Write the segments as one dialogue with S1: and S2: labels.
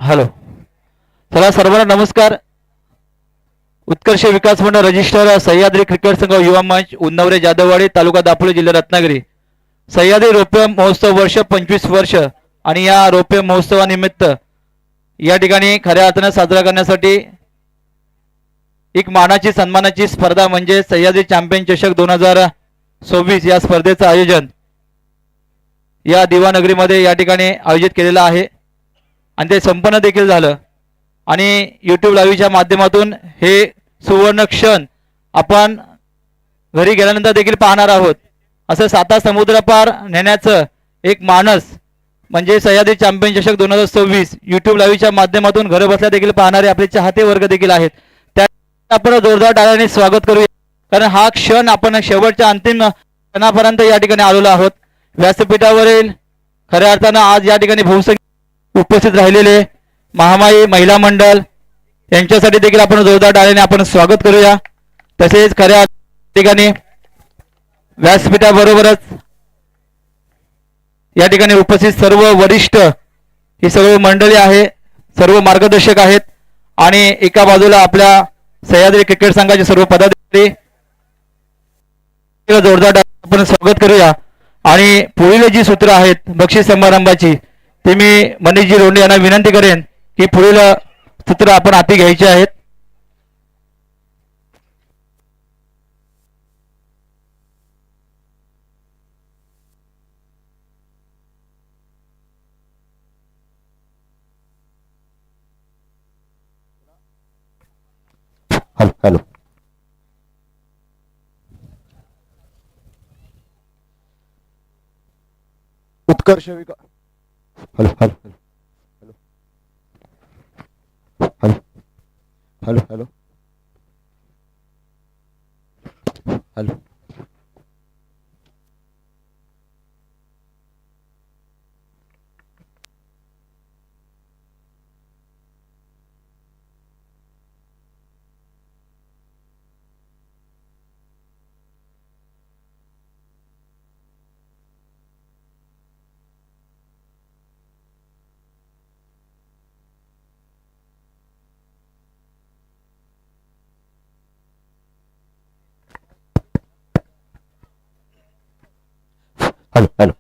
S1: Hello. चला सर्वांना नमस्कार. उत्कर्ष विकास मंडळ रजिस्टर सह्याद्री क्रिकेट संघ युवा मंच उन्नवरे जाधववाडी तालुका दापोली जिल्हा रत्नागिरी सह्याद्री रौप्य महोत्सव वर्ष 25 वर्ष आणि या रौप्य महोत्सवानिमित्त या ठिकाणी खऱ्या अर्थाने साजरा करण्यासाठी एक मानाची सन्मानाची स्पर्धा म्हणजे सह्याद्री चॅम्पियन चषक 2026 या स्पर्धेचं आयोजन या दिवानगरीमध्ये या ठिकाणी आयोजित केलेलं आहे आणि ते संपन्न देखील झालं. आणि यूट्यूब लाईव्हच्या माध्यमातून हे सुवर्ण क्षण आपण घरी गेल्यानंतर देखील पाहणार आहोत. असं 7 समुद्र पार नेण्याचं एक मानस म्हणजे सह्याद्री चॅम्पियन चषक 2026 यूट्यूब लाईव्हच्या माध्यमातून घर बसल्या देखील पाहणारे आपले चाहते वर्ग देखील आहेत. त्या आपण जोरदार टाळ्याने स्वागत करूया, कारण हा क्षण आपण शेवटच्या अंतिम क्षणापर्यंत या ठिकाणी आलेलो आहोत. व्यासपीठावरील खऱ्या अर्थानं आज या ठिकाणी बहुसंख्य उपस्थित राहिलेले महामाई महिला मंडळ यांच्यासाठी देखील आपण जोरदार टाळ्याने आपण स्वागत करूया. तसेच खऱ्या ठिकाणी व्यासपीठाबरोबरच या ठिकाणी उपस्थित सर्व वरिष्ठ ही सर्व मंडळी आहे, सर्व मार्गदर्शक आहेत आणि एका बाजूला आपल्या सह्याद्री क्रिकेट संघाचे सर्व पदाधिकारी जोरदार आपण स्वागत करूया. आणि पुढील जी सूत्र आहेत बक्षीस समारंभाची ते मी मनीषजी रोंडे यांना विनंती करेन की पुढील सूत्र आपण हाती घ्यायचे आहेत.
S2: Hello. Utkarsh Vikas hello hello hello hello hello hello. Hello.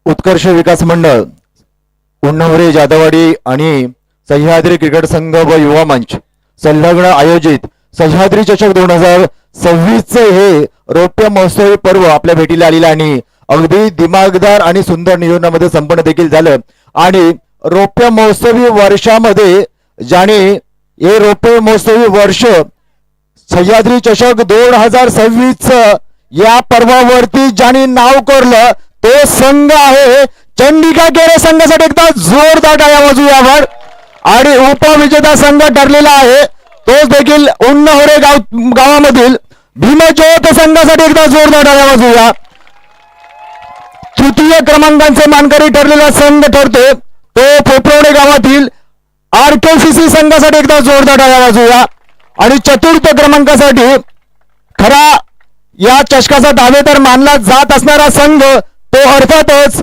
S2: Utkarsh Vikas मंडळ उन्नवरे जाधववाडी आणि सह्याद्री क्रिकेट संघ व युवा मंच संलग्न आयोजित सह्याद्री चषक 2026 चे हे रौप्य महोत्सवी पर्व आपल्या भेटीला आलेलं आणि अगदी दिमागदार आणि सुंदर नियोजनामध्ये संपन्न देखील झालं. आणि रौप्य महोत्सवी वर्षामध्ये ज्याने हे रौप्य महोत्सवी वर्ष सह्याद्री चषक 2026 या पर्वावरती ज्याने नाव कोरलं तो संघ आहे चंडिका केरे संघासाठी एकदा जोरदार टाळ्या वाजवूयावर. आणि उपविजेता संघ ठरलेला आहे तोच देखील उन्नवरे गावामधील भीमज्योत संघासाठी एकदा जोरदार टाळ्या वाजवूया. तृतीय क्रमांकाचे मानकरी ठरलेला संघ ठरतो तो पोपरवडे गावातील RKCC संघासाठी एकदा जोरदार टाळ्या वाजवूया. आणि चतुर्थ क्रमांकासाठी खरा या चषकाचा दावेदार मानला जात असणारा संघ तो अर्थातच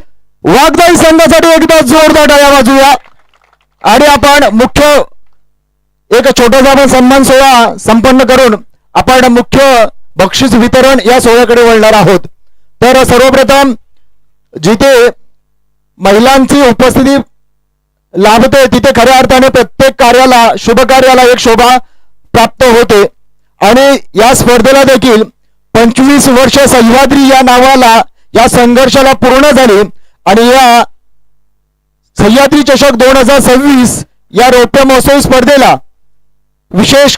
S2: वाघजाई संघासाठी एकदा जोरदार टाळ्या वाजवूया. आणि आपण मुख्य एक छोटासा आपण सन्मान सोहळा संपन्न करून आपण मुख्य बक्षीस वितरण या सोहळ्याकडे वळणार आहोत. तर सर्वप्रथम जिथे महिलांची उपस्थिती लाभते तिथे खऱ्या अर्थाने प्रत्येक कार्याला शुभ कार्याला एक शोभा प्राप्त होते. आणि या स्पर्धेला देखील 25 वर्ष सह्याद्री या नावाला या संघर्षाला पूर्ण झाली. आणि या सह्याद्री चषक 2026 या रौप्य महोत्सवी स्पर्धेला विशेष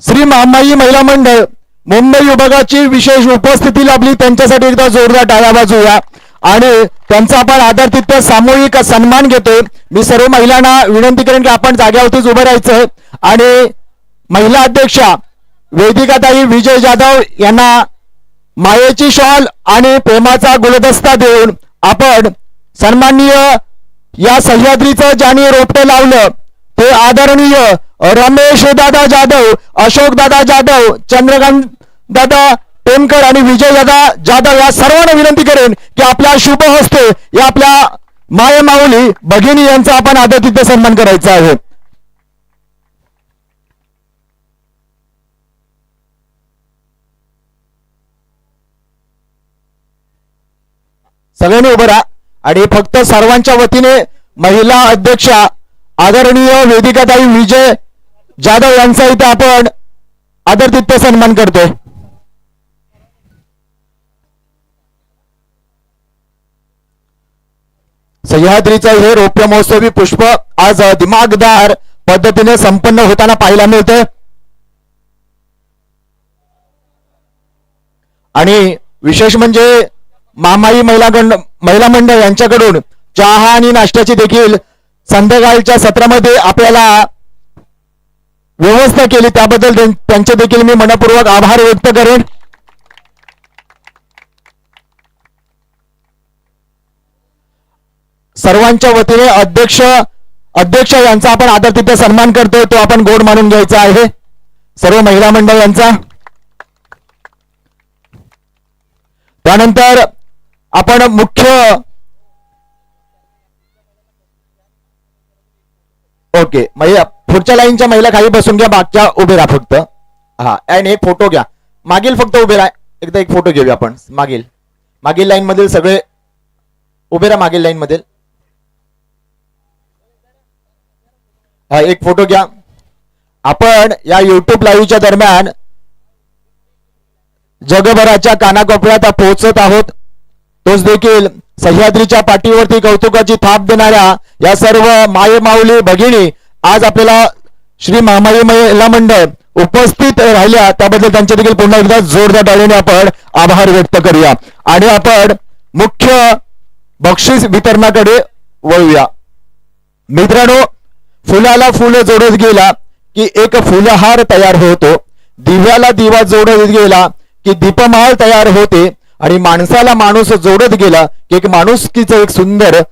S2: श्री महामाई महिला मंडळ मुंबई विभागाची विशेष उपस्थिती लाभली. त्यांच्यासाठी एकदा जोरदार टाळ्या वाजवूया. आणि त्यांचा आपण आदरातिथ्य सामूहिक सन्मान घेतोय. मी सर्व महिलांना विनंती करेन की आपण जागेवरतीच उभं राहायचं. आणि महिला अध्यक्षा वेदिकाताई विजय जाधव यांना मायेची शॉल आणि प्रेमाचा गुलदस्ता देऊन आपण सन्माननीय या सह्याद्रीचं ज्यांनी रोपटे लावलं ते आदरणीय रमेश दादा जाधव, अशोक दादा जाधव, चंद्रकांत दादा टेमकर आणि विजय दादा जाधव या सर्वांना विनंती करेन की आपल्या शुभ हस्ते या आपल्या माय माऊली भगिनी यांचा आपण आदरातिथ्य सन्मान करायचा आहे. सगळ्यांनी उभं राहा आणि फक्त सर्वांच्या वतीने महिला अध्यक्षा आदरणीय वेदिकाताई विजय जाधव यांचा इथे आपण आदरातिथ्य सन्मान करतोय. सह्याद्रीचं हे रौप्य महोत्सवी पुष्प आज दिमागदार पद्धतीने संपन्न होताना पाहायला मिळते आणि विशेष म्हणजे मामाई महिला मंडळ यांच्याकडून चहा आणि नाश्त्याची देखील संध्याकाळच्या सत्रामध्ये आपल्याला व्यवस्था केली, त्याबद्दल त्यांचे देखील मी मनपूर्वक आभार व्यक्त करेन. सर्वांच्या वतीने अध्यक्ष यांचा आपण आदरातिथ्य सन्मान करतोय, तो आपण गोड मानून घ्यायचा आहे सर्व महिला मंडळ यांचा. त्यानंतर आपण मुख्य ओके पुढच्या लाईनच्या महिला खाली बसून घ्या, बाकीच्या उभे राहा फक्त. हा आणि एक फोटो घ्या, मागील फक्त उभे राहा, एकदा एक फोटो घेऊया आपण. मागील लाईन मधील सगळे उभे राहा, मागील लाईन मधील हा एक फोटो घ्या. आपण या युट्यूब लाईव्हच्या दरम्यान जगभराच्या कानाकोपऱ्यात पोहोचत आहोत. तोच देखील सह्याद्रीच्या पाठीवरती कौतुकाची थाप देणाऱ्या या सर्व माये माऊली भगिनी आज आपल्याला श्री मामाई महिला मंडळ उपस्थित राहिल्या, त्याबद्दल त्यांचे देखील पुन्हा एकदा जोरदार टाळीने आपण आभार व्यक्त करूया आणि आपण मुख्य बक्षीस वितरणाकडे वळूया. मित्रांनो, फुलाला फुल जोडत गेला की एक फुलहार तयार होतो, दिव्याला दिवा जोडत गेला की दीपमाळ तयार होते आणि माणसाला माणूस जोडत गेला की एक माणुसकीचं एक सुंदर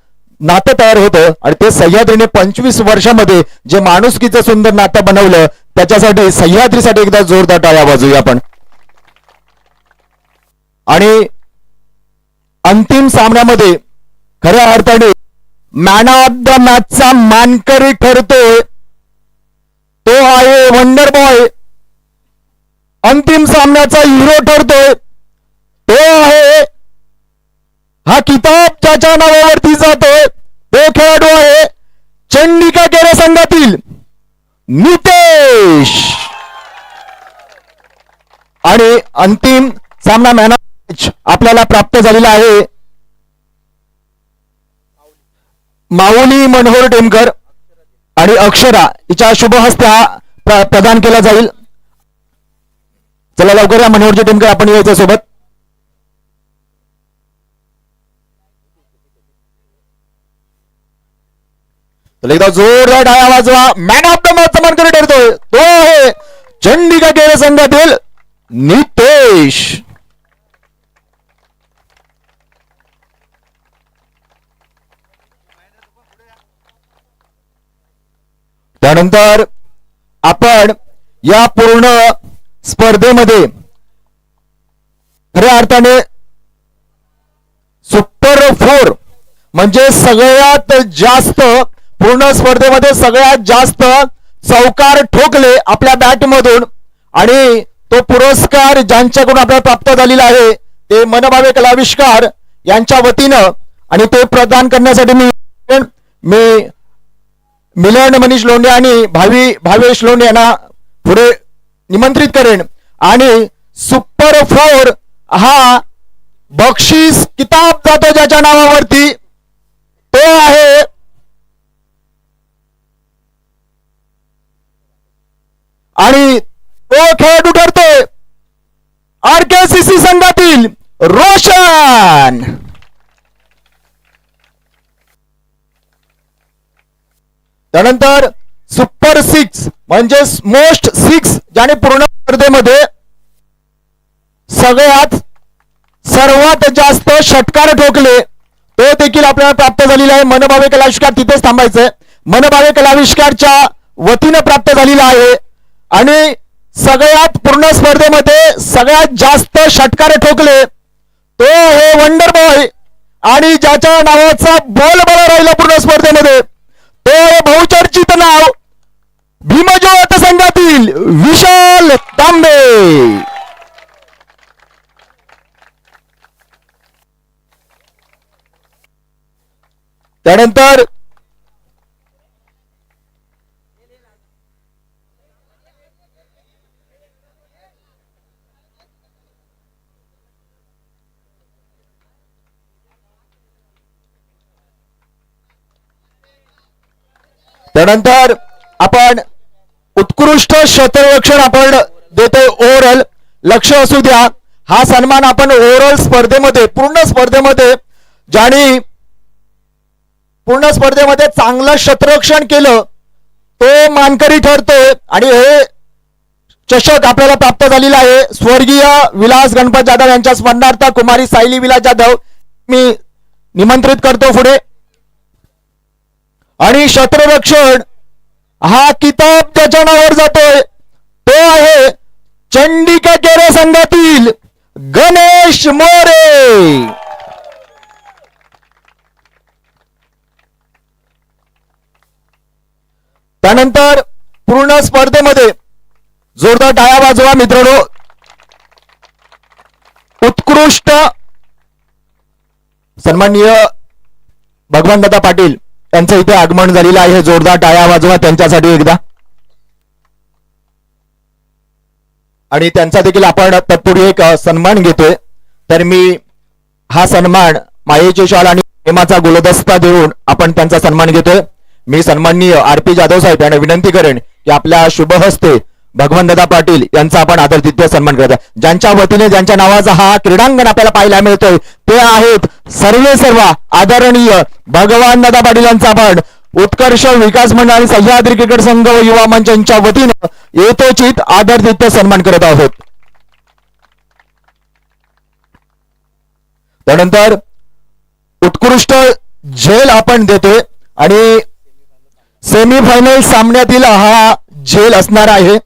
S2: नातं तयार होतं. आणि ते सह्याद्रीने 25 वर्षामध्ये जे माणुसकीचं सुंदर नातं बनवलं, त्याच्यासाठी सह्याद्रीसाठी एकदा जोरदार टाळ्या वाजवूया आपण. आणि अंतिम सामन्यामध्ये खऱ्या अर्थाने मॅन ऑफ द मॅचचा मानकरी ठरतोय तो आहे वंडर बॉय. अंतिम सामन्याचा हिरो ठरतोय तो आहे, हा किताब ज्याच्या नावावरती जातोय तो खेळाडू आहे चंडिका केरे संघातील नितेश. आणि अंतिम सामना मॅन ऑफ मॅच आपल्याला प्राप्त झालेला आहे माऊली मनोहर टेमकर आणि अक्षरा हिच्या शुभ हस्ते हा प्रदान केला जाईल. चला लवकर या मनोहरजी टेमकर आपण यायच्या सोबत. एकदा जोरदार टाळ्या वाजवा. मॅन ऑफ द मॅच मानकरी ठरतोय तो आहे चंडिका केरे संघातील नितेश. त्यानंतर आपण या पूर्ण स्पर्धेमध्ये खऱ्या अर्थाने सुपर 4 म्हणजे सगळ्यात जास्त पूर्ण स्पर्धेमध्ये सगळ्यात जास्त चौकार ठोकले आपल्या बॅट मधून आणि तो पुरस्कार ज्यांच्याकडून आपल्याला प्राप्त झालेला आहे ते मनभावे कलाविष्कार यांच्या वतीनं आणि ते प्रदान करण्यासाठी मी मिलन मनीष लोंढे आणि भावेश लोंढे यांना पुढे निमंत्रित करेन. आणि सुपर 4 हा बक्षीस किताब जातो ज्याच्या नावावरती तो आहे आणि तो खेळाडू ठरतोय RKCC संघातील रोशन. त्यानंतर सुपर 6 म्हणजे मोस्ट 6 ज्याने पूर्ण स्पर्धेमध्ये सर्वात जास्त षटकार ठोकले तो देखील आपल्याला प्राप्त झालेला आहे. मनभावे कलाविष्कार तिथेच थांबायचंय. मनभावे कलाविष्कारच्या वतीने प्राप्त झालेला आहे आणि सगळ्यात पूर्ण स्पर्धेमध्ये सगळ्यात जास्त षटकार ठोकले तो आहे वंडर बॉय आणि ज्याच्या नावाचा बोलबाला राहिला पूर्ण स्पर्धेमध्ये तो बहुचर्चित नाव भीमज्योत संघातील विशाल तांबे. त्यानंतर आपण उत्कृष्ट क्षेत्ररक्षण आपण देतोय ओव्हरऑल. लक्ष असू द्या, हा सन्मान आपण ओव्हरऑल स्पर्धेमध्ये पूर्ण स्पर्धेमध्ये चांगलं क्षेत्ररक्षण केलं तो मानकरी ठरतोय. आणि हे चषक आपल्याला प्राप्त झालेला आहे स्वर्गीय विलास गणपत जाधव यांच्या स्मरणार्थ कुमारी सायली विलास जाधव मी निमंत्रित करतो पुढे. आणि क्षेत्ररक्षण हा किताब ज्याच्या नावावर जातोय तो आहे चंडिका केरे संघातील गणेश मोरे. त्यानंतर पूर्ण स्पर्धेमध्ये जोरदार टाळ्या वाजवा मित्रांनो. उत्कृष्ट सन्माननीय भगवानदादा पाटील त्यांचं इथे आगमन झालेलं आहे. जोरदार टाळ्या वाजवा त्यांच्यासाठी एकदा. आणि त्यांचा देखील आपण तत्पूर्वी एक सन्मान घेतोय. तर मी हा सन्मान मायेची शाल आणि प्रेमाचा गुलदस्ता देऊन आपण त्यांचा सन्मान घेतोय. मी सन्माननीय RP जाधव साहेब यांना विनंती करेन की आपल्या शुभ हस्ते भगवानदादा पाटील यांचा आपण आदरातिथ्य सन्मान करत आहे. ज्यांच्या वतीने ज्यांच्या नावाचा हा क्रीडांगण आपल्याला पाहायला मिळतोय ते आहेत सर्व आदरणीय भगवानदादा पाटील यांचा आपण उत्कर्ष विकास मंडळ आणि सह्याद्री क्रिकेट संघ व युवा मंच यांच्या वतीने यथोचित आदरातिथ्य सन्मान करत आहोत. त्यानंतर उत्कृष्ट झेल आपण देतोय आणि सेमीफायनल सामन्यातील हा झेल असणार आहे.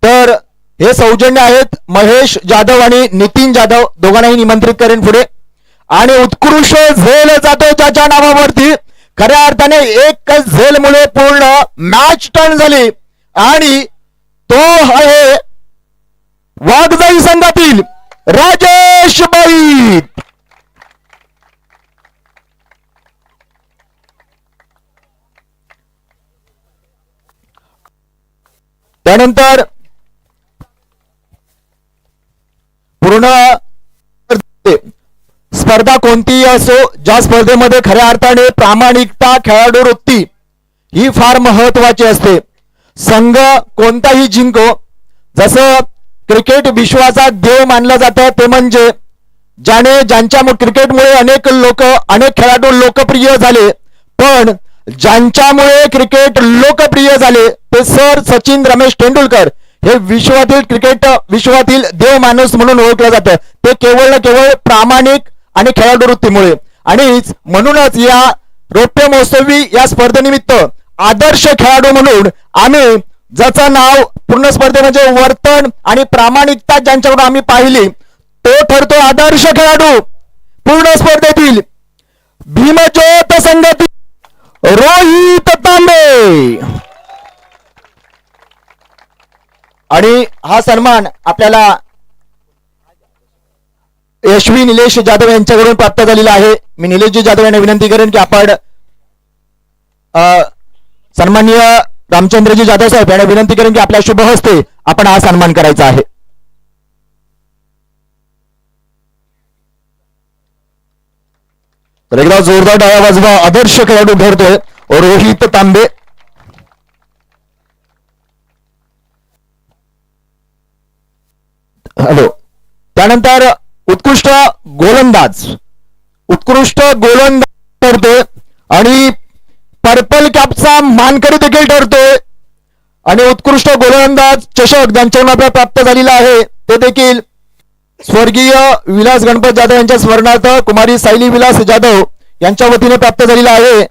S2: तर हे सौजन्य आहेत महेश जाधव आणि नितीन जाधव दोघांनाही निमंत्रित करेन पुढे. आणि उत्कृष्ट झेल जातो ज्याच्या नावावरती खऱ्या अर्थाने एक झेलमुळे पूर्ण मॅच टर्न झाली आणि तो आहे वाघजाई संघातील राजेश बैत. त्यानंतर पूर्ण स्पर्धा कोणतीही असो ज्या स्पर्धेमध्ये खऱ्या अर्थाने प्रामाणिकता खेळाडू वृत्ती ही फार महत्वाची असते. संघ कोणताही जिंको, जसं क्रिकेट विश्वाचा देव मानलं जातं ते म्हणजे ज्यांच्या क्रिकेटमुळे अनेक खेळाडू लोकप्रिय झाले. पण ज्यांच्यामुळे क्रिकेट लोकप्रिय झाले ते सर सचिन रमेश तेंडुलकर हे विश्वातील देव माणूस म्हणून ओळखलं जातं. ते केवळ प्रामाणिक आणि खेळाडू वृत्तीमुळे. आणि म्हणूनच या रौप्य महोत्सवी या स्पर्धेनिमित्त आदर्श खेळाडू म्हणून आम्ही ज्याचं नाव पूर्ण स्पर्धेमध्ये वर्तन आणि प्रामाणिकता ज्यांच्याकडून आम्ही पाहिली तो ठरतो आदर्श खेळाडू पूर्ण स्पर्धेतील भीमज्योत संघातील रोहित तांबे. आणि हा सन्मान आपल्याला यशवी निलेश जाधव यांच्याकडून प्राप्त झालेला आहे. मी निलेशजी जाधव यांना विनंती करेन की आपण सन्माननीय रामचंद्रजी जाधव साहेब यांना विनंती करेन की आपल्या शुभ हस्ते आपण हा सन्मान करायचा आहे. तर एकदा जोरदार टाळ्या वाजवा. आदर्श खेळाडू ठरतोय रोहित तांबे. हॅलो. त्यानंतर उत्कृष्ट गोलंदाज ठरतोय आणि पर्पल कॅपचा मानकरी देखील ठरतोय. आणि उत्कृष्ट गोलंदाज चषक ज्यांच्याकडून आपल्याला प्राप्त झालेला आहे ते देखील स्वर्गीय विलास गणपत जाधव यांच्या स्मरणार्थ कुमारी सायली विलास जाधव यांच्या वतीने प्राप्त झालेला आहे.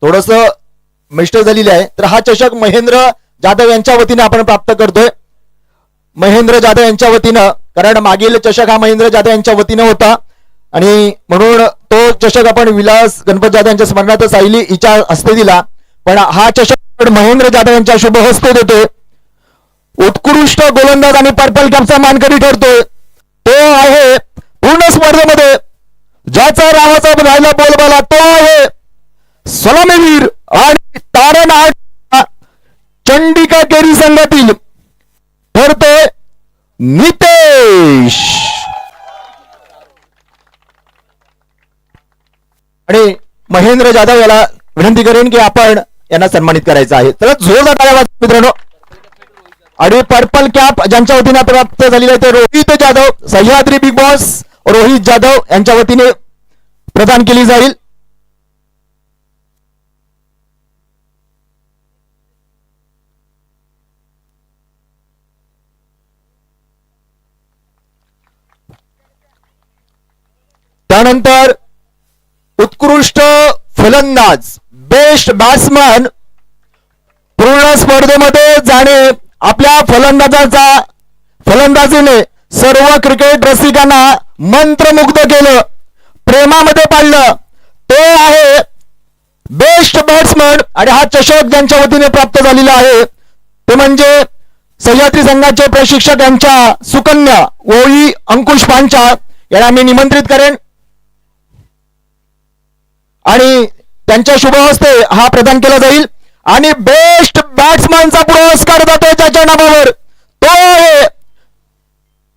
S2: थोडस मिस्टेक झालेली आहे. तर हा चषक महेंद्र जाधव यांच्या वतीने आपण प्राप्त करतोय. महेंद्र जाधव यांच्या वतीनं, कारण मागील चषक हा महेंद्र जाधव यांच्या वतीनं होता आणि म्हणून तो चषक आपण विलास गणपत जाधव यांच्या स्मरणार्थ सायली हिच्या हस्ते दिला, पण हा चषक महेंद्र जाधव यांच्या शुभ हस्ते देतोय. उत्कृष्ट गोलंदाज आणि पर्पल कॅपचा मानकरी ठरतोय तो आहे पूर्ण स्पर्धेमध्ये ज्याचा राहाचा राहिला बोलबाला, तो आहे सलामीवीर आणि तारणहाट चंडिका केरी संघातील ठरतोय नितेश. आणि महेंद्र जाधव याला विनंती करेन की आपण यांना सन्मानित करायचं आहे. तर जोरदार टाळ्या वाजवा मित्रांनो. आणि पर्पल कॅप ज्यांच्या वतीने प्राप्त झालेली आहे ते रोहित जाधव, सह्याद्री बिग बॉस रोहित जाधव यांच्या वतीने प्रदान केली जाईल. त्यानंतर उत्कृष्ट फलंदाज, बेस्ट बॅट्समन, पूर्ण स्पर्धेमध्ये जाणे, आपल्या फलंदाजीने सर्व क्रिकेट रसिकांना मंत्रमुग्ध केलं, प्रेमामध्ये पाडलं, तो आहे बेस्ट बॅट्समन. आणि हा चषक ज्यांच्या वतीने प्राप्त झालेला आहे ते म्हणजे सह्याद्री संघाचे प्रशिक्षक यांच्या सुकन्या ओळी अंकुश पांचा यांना मी निमंत्रित करेन आणि त्यांच्या शुभ हस्ते हा प्रदान केला जाईल. आणि बेस्ट बॅट्समनचा पुरस्कार जातोय त्याच्या नावावर, तो आहे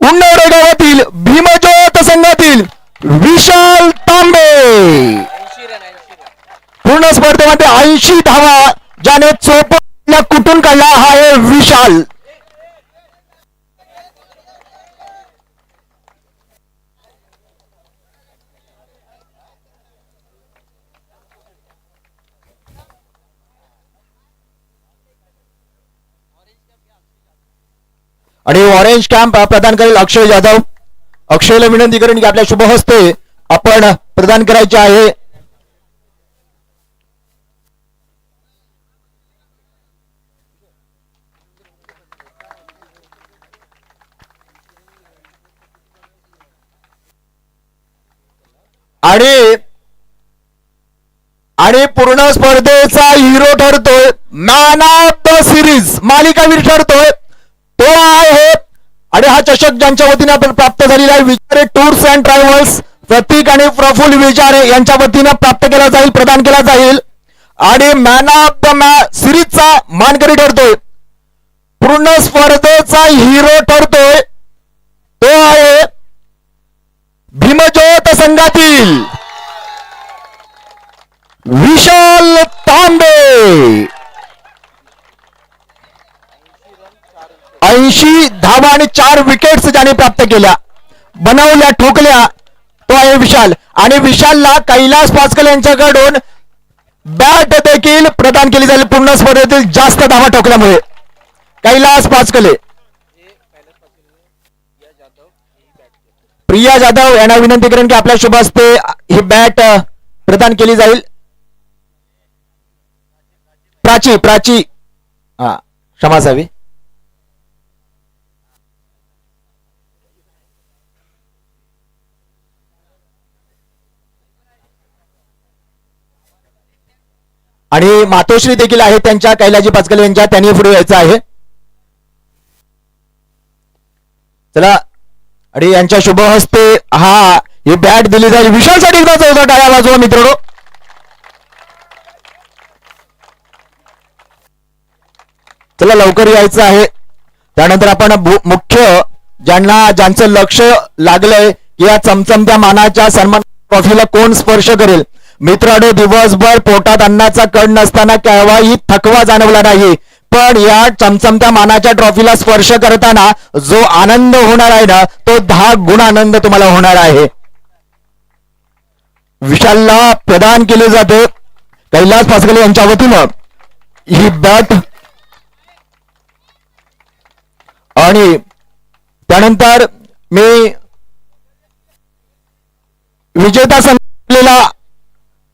S2: उन्नवडे गावातील भीमज्योत संघातील विशाल तांबे. पूर्ण स्पर्धेमध्ये 80 धावा ज्याने चोपडला कुठून काढला हा आहे विशाल. आणि ऑरेंज कॅम्प प्रदान करेल अक्षय जाधव. अक्षयला विनंती करेन की आपल्या शुभ हस्ते आपण प्रदान करायचे आहे. आणि पूर्ण स्पर्धेचा हिरो ठरतोय, मॅन ऑफ द सिरीज मालिकावीर ठरतोय तो आहे. आणि हा चषक ज्यांच्या वतीने प्राप्त झालेला आहे विचारे टूर्स अँड ट्रॅव्हल्स, प्रतीक आणि प्रफुल्ल विचारे यांच्या वतीने प्राप्त केला जाईल, प्रदान केला जाईल. आणि मॅन ऑफ द सिरीजचा मानकरी ठरतोय, पूर्ण स्पर्धेचा हिरो ठरतोय तो आहे भीमज्योत संघातील विशाल तांबे. 80 धावा आणि 4 विकेट्स ज्याने प्राप्त केल्या, बनवल्या, ठोकल्या, तो आहे विशाल. आणि विशालला कैलास पाचकल यांच्याकडून बॅट देखील प्रदान केली जाईल पूर्ण स्पर्धेतील जास्त धावा ठोकल्यामुळे. कैलास पाचकले, प्रिया जाधव यांना विनंती करेन की आपल्या शुभ हस्ते ही बॅट प्रदान केली जाईल. प्राची हा क्षमा असावी. आणि मातोश्री देखील आहे त्यांच्या कैलाजी पाचकले यांच्या, त्यांनी पुढे यायचं आहे. चला, आणि यांच्या शुभ हस्ते ही बॅट दिली जाईल. विशालसाठी एकदा जोरदार टाळ्या वाजवा मित्रांनो. चला लवकर यायचं आहे. त्यानंतर आपण मुख्य ज्यांचं लक्ष लागलंय की या चमचमत्या मानाच्या सन्मान ट्रॉफीला कोण स्पर्श करेल. मित्रांनो, दिवसभर पोटात अन्नाचा कण नसताना केव्हाही थकवा जाणवला नाही, पण या चमचमत्या मानाच्या ट्रॉफीला स्पर्श करताना जो आनंद होणार आहे ना तो 10 गुण आनंद तुम्हाला होणार आहे. विशालला प्रदान केले जाते कैलास पाचकले यांच्या वतीनं ही बॅट. आणि त्यानंतर मी विजेता संघ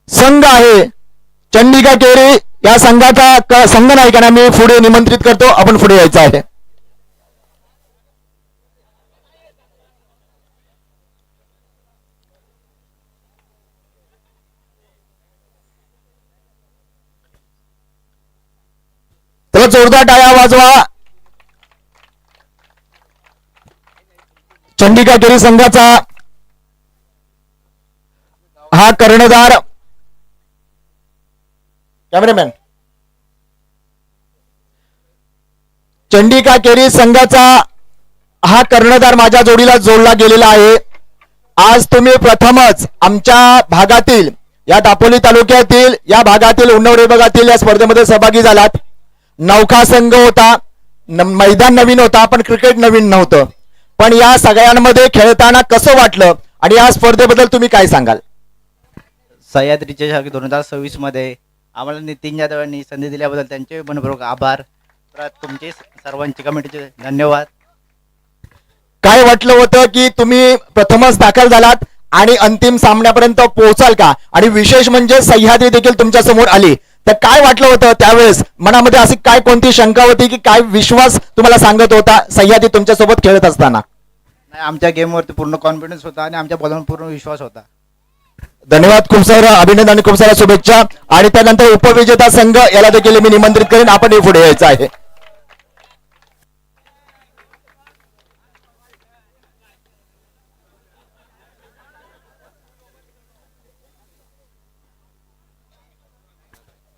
S2: संघ आहे चंडिका केरी या संघाचा संघनायकांना मी पुढे निमंत्रित करतो. आपण पुढे यायचं आहे. जोरदार टाळ्या वाजवा. चंडिका केरी संघाचा हा कर्णधार कॅमेरामॅन चंडिका केरी संघाचा हा कर्णधार माझ्या जोडीला जोडला गेलेला आहे. आज तुम्ही प्रथमच आमच्या भागातील या दापोली तालुक्यातील या भागातील उन्नवरे विभागातील या स्पर्धेमध्ये सहभागी झालात. नौका संघ होता, मैदान नवीन होता, पण क्रिकेट नवीन नव्हतं. पण या सगळ्यांमध्ये खेळताना कसं वाटलं आणि या स्पर्धेबद्दल तुम्ही काय सांगाल?
S3: सह्याद्रीच्या 2026 मध्ये आम्हाला नितीन जाधव यांनी संधी दिल्याबद्दल त्यांचे मनपूर्वक आभार. तर तुमचे सर्वांचे कमिटीचे धन्यवाद.
S2: काय वाटलं होतं की तुम्ही प्रथमच दाखल झालात आणि अंतिम सामन्यापर्यंत पोहोचाल का? आणि विशेष म्हणजे सह्याद्री देखील तुमच्या समोर आली, तर काय वाटलं होतं त्यावेळेस? मनामध्ये अशी काय कोणती शंका होती की काय विश्वास तुम्हाला सांगत होता सह्याद्री तुमच्या सोबत खेळत असताना?
S3: नाही, आमच्या गेमवरती पूर्ण कॉन्फिडन्स होता आणि आमच्या बॉलवर पूर्ण विश्वास होता.
S2: धन्यवाद, खूप सारं अभिनंदन आणि खूप साऱ्या शुभेच्छा. आणि त्यानंतर उपविजेता संघ याला देखील मी निमंत्रित करेन, आपण पुढे यायचं आहे.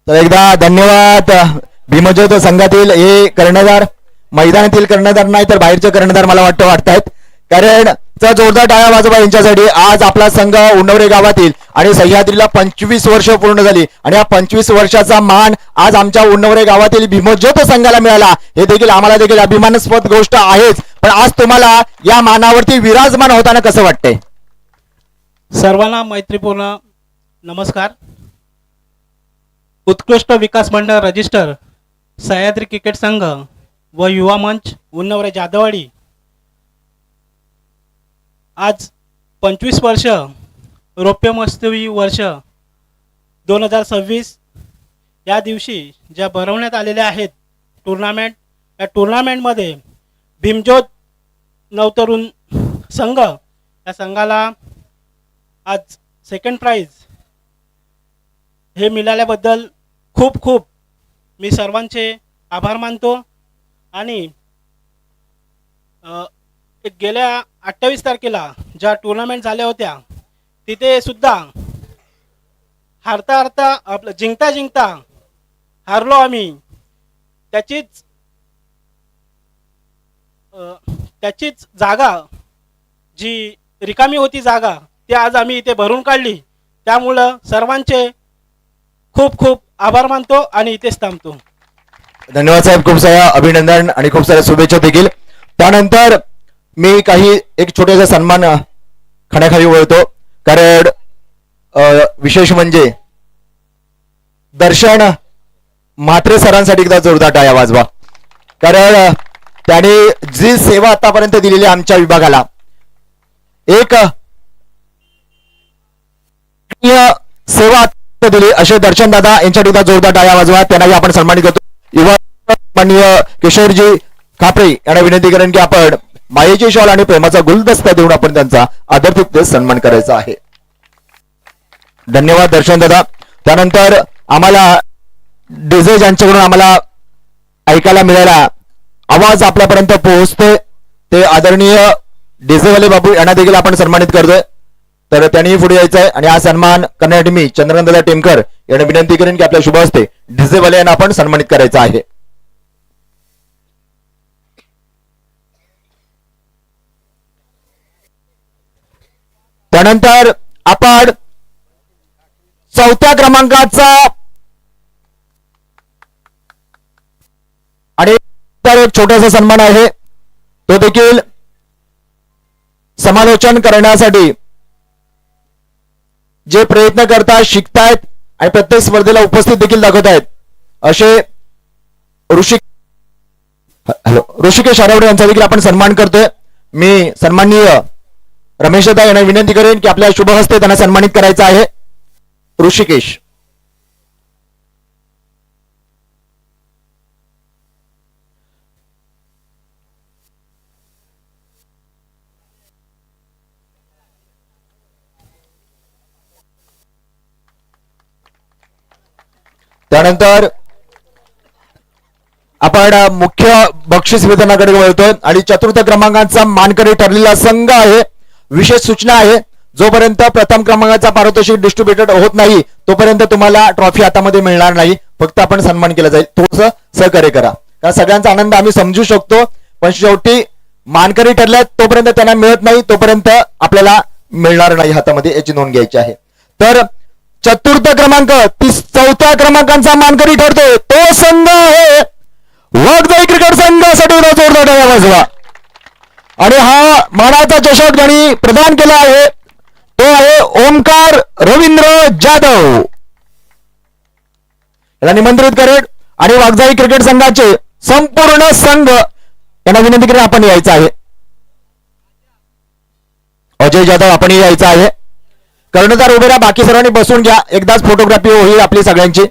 S2: तर एकदा धन्यवाद. भीमज्योत संघातील हे कर्णधार मैदानातील कर्णधार नाही तर बाहेरचे कर्णधार मला वाटतायत, कारण जोरदार टाळ्या वाजवा यांच्यासाठी. आज आपला संघ उन्नवरे गावातील आणि सह्याद्रीला 25 वर्ष पूर्ण झाली आणि या 25 वर्षाचा मान आज आमच्या उन्नवरे गावातील भीमज्योत संघाला मिळाला. हे देखील आम्हाला देखील अभिमानास्पद गोष्ट आहेच. पण आज तुम्हाला या मानावरती विराजमान होताना कसं वाटतंय?
S4: सर्वांना मैत्रीपूर्ण नमस्कार. उत्कृष्ट विकास मंडळ रजिस्टर सह्याद्री क्रिकेट संघ व युवा मंच उन्नवरे जाधववाडी आज 25 वर्ष रौप्य महोत्सवी वर्ष 2026 या दिवशी ज्या भरवण्यात आलेल्या आहेत टुर्नामेंट, या टुर्नामेंटमध्ये भीमज्योत नवतरुण संघ या संघाला आज सेकंड प्राइज हे मिळाल्याबद्दल खूप खूप मी सर्वांचे आभार मानतो. आणि गेल्या 28 तारखेला ज्या टुर्नामेंट झाल्या होत्या तिथे सुद्धा हारता आपलं जिंकता हारलो आम्ही. त्याचीच जागा जी रिकामी होती जागा ती आज आम्ही इथे भरून काढली. त्यामुळं सर्वांचे खूप खूप आभार मानतो आणि इथेच थांबतो.
S2: धन्यवाद साहेब, खूप साऱ्या अभिनंदन आणि खूप साऱ्या शुभेच्छा देखील. त्यानंतर मी एक छोटासा सन्मान खाण्याखाली वळतो, कारण विशेष म्हणजे दर्शन म्हात्रे सरांसाठी एकदा जोरदार टाळ्या वाजवा. कारण त्याने जी सेवा आतापर्यंत दिलेली आमच्या विभागाला, एक सेवा दिली असे दर्शन दादा यांच्यासाठी एकदा जोरदार टाळ्या वाजवा. त्यांनाही आपण सन्मानित करतो. युवा माननीय किशोरजी खापरे यांना विनंती करेन की आपण मायेची शॉल आणि प्रेमाचा गुलदस्ता देऊन आपण त्यांचा आदरपूर्वक सन्मान करायचा आहे. धन्यवाद दर्शन दादा. त्यानंतर आम्हाला डीजे ज्यांच्याकडून आम्हाला ऐकायला मिळाला आवाज आपल्यापर्यंत पोहोचतोय ते आदरणीय डीजेवाले बाबू यांना देखील आपण सन्मानित करतोय. तर त्यांनी पुढे यायचं आहे आणि हा सन्मान करण्यासाठी मी चंद्रकांत टेमकर यांना विनंती करेन की आपल्या शुभ हस्ते डीजेवाले यांना आपण सन्मानित करायचं आहे. त्यानंतर आपण 4थ्या क्रमांकाचा आणि एक छोटासा सन्मान आहे, तो देखील समालोचन करण्यासाठी जे प्रयत्न करतात, शिकतायत आणि प्रत्येक स्पर्धेला उपस्थित देखील दाखवतायत असे ऋषिकेश आरावडे यांचा देखील आपण सन्मान करतोय. मी सन्माननीय रमेशदा यांना विनंती करेन की आपल्या शुभ हस्ते त्यांना सन्मानित करायचं आहे. ऋषिकेश. त्यानंतर आपण मुख्य बक्षीस वितरणाकडे वळतोय आणि चतुर्थ क्रमांकाचा मानकरी ठरलेला संघ आहे. विशेष सूचना आहे, जोपर्यंत प्रथम क्रमांकाचा पारितोषिक डिस्ट्रीब्युटेड होत नाही तोपर्यंत तुम्हाला ट्रॉफी हातामध्ये मिळणार नाही. फक्त आपण सन्मान केला जाईल. थोडंसं सहकार्य करा, कारण सगळ्यांचा आनंद आम्ही समजू शकतो, पण शेवटी मानकरी ठरल्यात तोपर्यंत त्यांना मिळत नाही तोपर्यंत आपल्याला मिळणार नाही हातामध्ये, याची नोंद घ्यायची आहे. तर चतुर्थ क्रमांक चौथ्या क्रमांकाचा मानकरी ठरतोय तो संघ आहे वाघजाई क्रिकेट संघासाठी जोरदार टाळ्या वाजवा. आणि हा मानाचा चषक ज्यांनी प्रदान केला आहे तो आहे ओमकार रवींद्र जाधव. याला निमंत्रित करेल आणि वाघजाई क्रिकेट संघाचे संपूर्ण संघ यांना विनंती करेल आपण यायचं आहे. अजय जाधव आपण यायचं आहे. कर्णधार उभे राहा, बाकी सर्वांनी बसून घ्या, एकदाच फोटोग्राफी होईल आपली सगळ्यांची.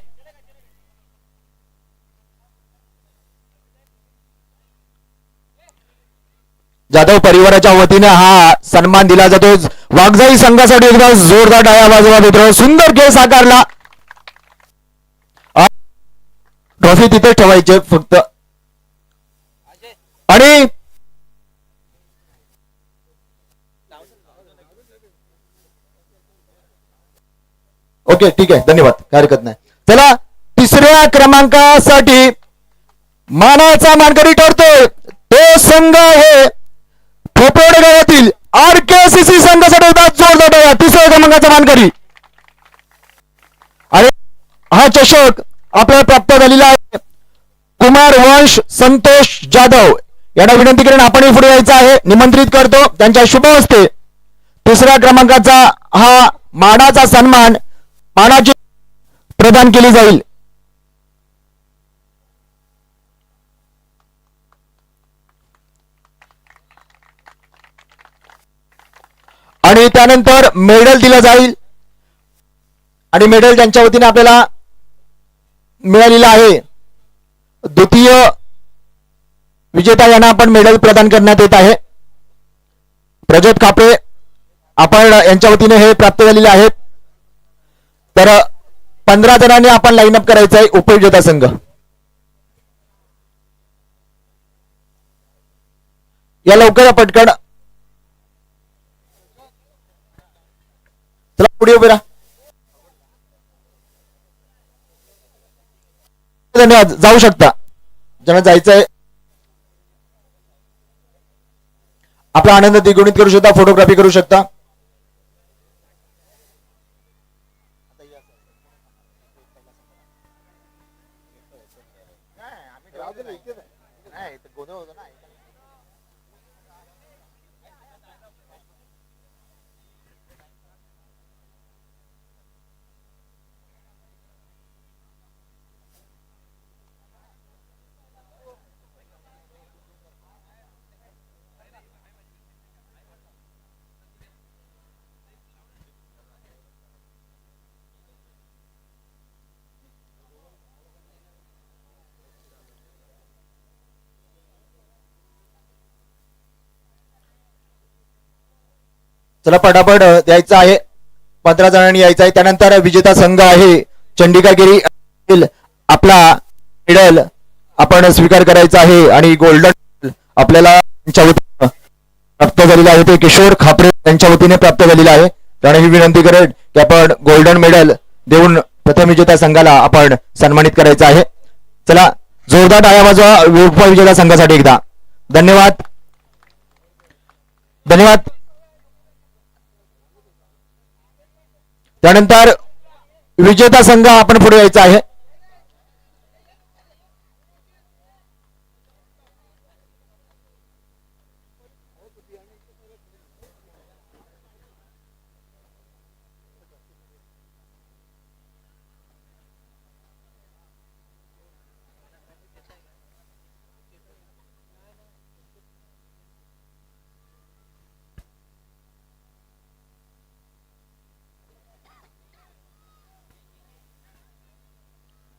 S2: जाधव परिवाराच्या वतीने हा सन्मान दिला जातो. वाघजाई संघासाठी एकदा जोरदार टाळ्या वाजवा मित्र. सुंदर खेळ साकारला. ट्रॉफी तिथे ठेवायचे फक्त. आणि ओके ठीक आहे, धन्यवाद, काय हरकत नाही. चला तिसऱ्या क्रमांकासाठी मानाचा मानकरी ठरतोय तो संघ आहे खोपोडे गावातील RKCC संघासाठी जोरदार टाळ्या. तिसऱ्या क्रमांकाचा मानकरी आणि हा चषक आपल्याला प्राप्त झालेला आहे कुमार वंश संतोष जाधव यांना विनंती करून आपण पुढे यायचं आहे. निमंत्रित करतो त्यांच्या शुभ हस्ते तिसऱ्या क्रमांकाचा हा मानाचा सन्मान मानाची प्रदान केली जाईल. आणि त्यानंतर मेडल दिलं जाईल आणि मेडल त्यांच्या वतीने आपल्याला मिळालेला आहे. द्वितीय विजेता यांना आपण मेडल प्रदान करण्यात येत आहे. प्रज्योत खापरे आपण यांच्या वतीने हे प्राप्त झालेले आहेत. तर 15 जणांनी आपण लाईनअप करायचं आहे. उपविजेता संघ या लवकर पटकन चला पुढे उभे राहा. धन्यवाद, जाऊ शकता ज्यांना जायचंय. आपला आनंद द्विगुणित करू शकता, फोटोग्राफी करू शकता. चला पटापट द्यायचं आहे. 15 जणांनी यायचं आहे. त्यानंतर विजेता संघ आहे चंडिकागिरी आपला मेडल आपण स्वीकार करायचा आहे आणि गोल्डन आपल्याला त्यांच्या वतीने प्राप्त झालेला आहे ते किशोर खापरे यांच्या वतीने प्राप्त झालेला आहे. त्याने ही विनंती करेल की आपण गोल्डन मेडल देऊन प्रथम विजेता संघाला आपण सन्मानित करायचं आहे. चला जोरदार टाळ्या वाजवा उपविजेता संघासाठी एकदा. धन्यवाद धन्यवाद. त्यानंतर विजेता संघ आपण पुढे यायचा आहे.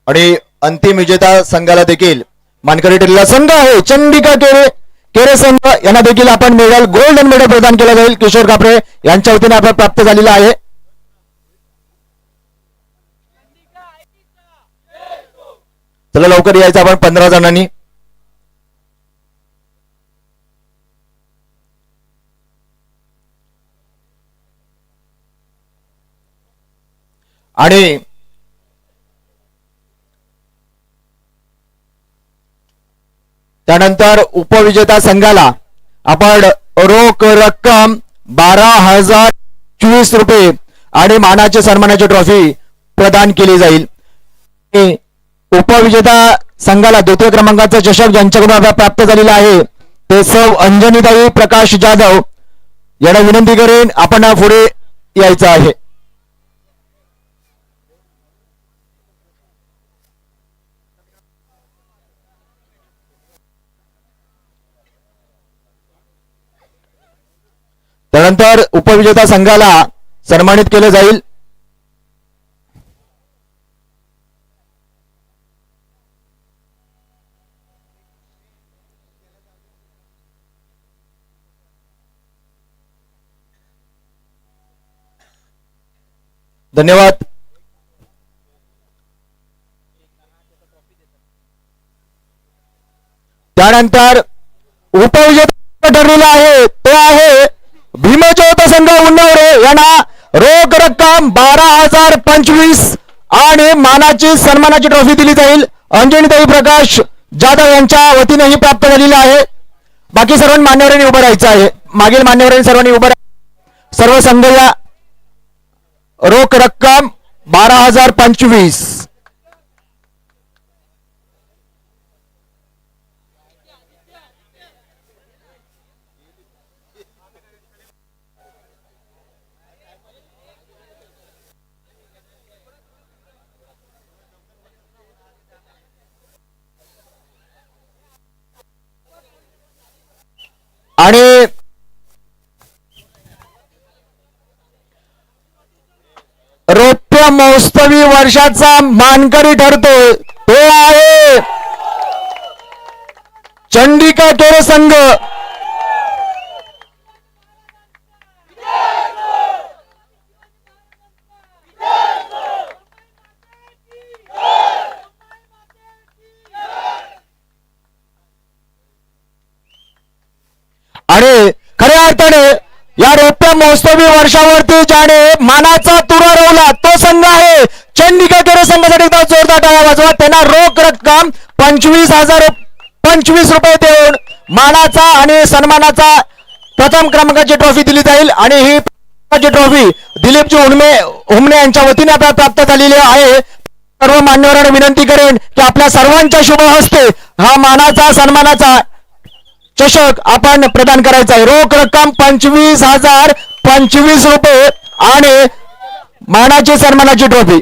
S2: आणि अंतिम विजेता संघाला देखील मानकरी ठरलेला संघ आहे चंडिका केरे संघ यांना देखील आपण मेडल गोल्डन मेडल प्रदान केला जाईल. किशोर खापरे यांच्या वतीने आपण प्राप्त झालेला आहे. चला लवकर यायचं आपण 15 जणांनी. आणि त्यानंतर उपविजेता संघाला आपण रोख रक्कम 12,024 रुपये आणि मानाचे सन्मानाची ट्रॉफी प्रदान केली जाईल. उपविजेता संघाला द्वितीय क्रमांकाचा चषक ज्यांच्याकडून प्राप्त झालेला आहे ते सौ अंजनीताई प्रकाश जाधव यांना विनंती करेन आपण पुढे यायचं आहे. त्यानंतर उपविजेता संघाला सन्मानित केले जाईल. धन्यवाद. त्यानंतर उपविजेता ठरलेला आहे तो आहे भीमज्योत संघ उन्नवरे यांना रोख रक्कम 12,025 आणि मानाची सन्मानाची ट्रॉफी दिली जाईल. अंजनीताई प्रकाश जाधव यांच्या वतीने ही प्राप्त झालेली आहे. बाकी सर्व मान्यवरांनी उभं राहायचं आहे. मागील मान्यवरांनी सर्वांनी उभं सर्व संघ या रोख रक्कम 12,025. आणि रौप्य महोत्सवी वर्षाचा मानकरी ठरतोय तो आहे चंडिका केर संघ. आणि खऱ्या अर्थाने या रौप्य महोत्सवी वर्षावरती ज्याने मानाचा तुरा रोवला तो संघ आहे चंडिका केर संघासाठी एकदा जोरदार टाळ्या वाजवा. त्यांना रोख रक्कम 25,025 रुपये देऊन मानाचा आणि सन्मानाचा प्रथम क्रमांकाची ट्रॉफी दिली जाईल. आणि ही ट्रॉफी दिलीपजी हुमणे यांच्या वतीने आपल्याला प्राप्त झालेली आहे. सर्व मान्यवरांना विनंती करेन की आपल्या सर्वांच्या शुभ हस्ते हा मानाचा सन्मानाचा चषक आपण प्रदान करायचा आहे. रोख रक्कम 25,025 रुपये आणि मानाची सन्मानाची ट्रॉफी.